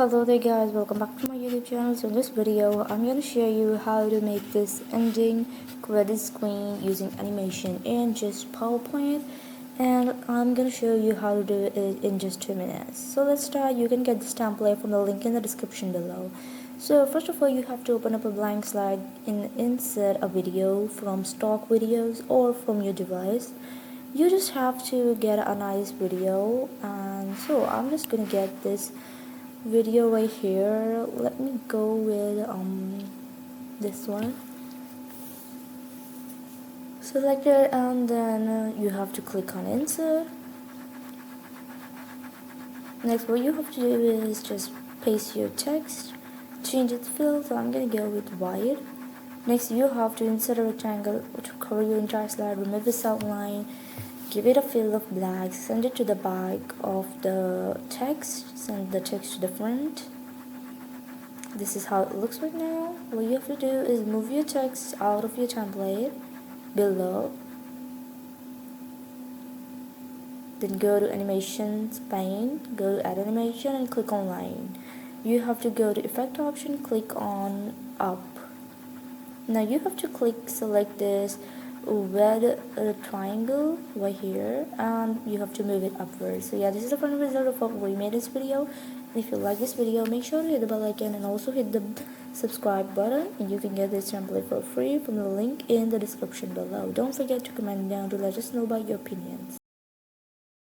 Hello there guys, welcome back to my YouTube channel. So in this video I'm going to show you how to make this ending credit screen using animation in just PowerPoint, and I'm going to show you how to do it in just 2 minutes. So let's start. You can get this template from the link in the description below. So first of all, you have to open up a blank slide and insert a video from stock videos or from your device. You just have to get a nice video, and so I'm just gonna get this video right here. Let me go with this one. Select it, and then you have to click on insert. Next, what you have to do is just paste your text, change its fill. So I'm gonna go with white. Next, you have to insert a rectangle to cover your entire slide. Remove this outline, give it a fill of black, send it to the back of the text, send the text to the front. This is how it looks right now. What you have to do is move your text out of your template below, then go to animations pane, go to add animation and click on line. You have to go to effect option, click on up. Now you have to select this red triangle right here, and you have to move it upwards. So yeah, this is the final result of what we made this video. If you like this video, make sure to hit the bell icon and also hit the subscribe button, and you can get this template for free from the link in the description below. Don't forget to comment down to let us know about your opinions.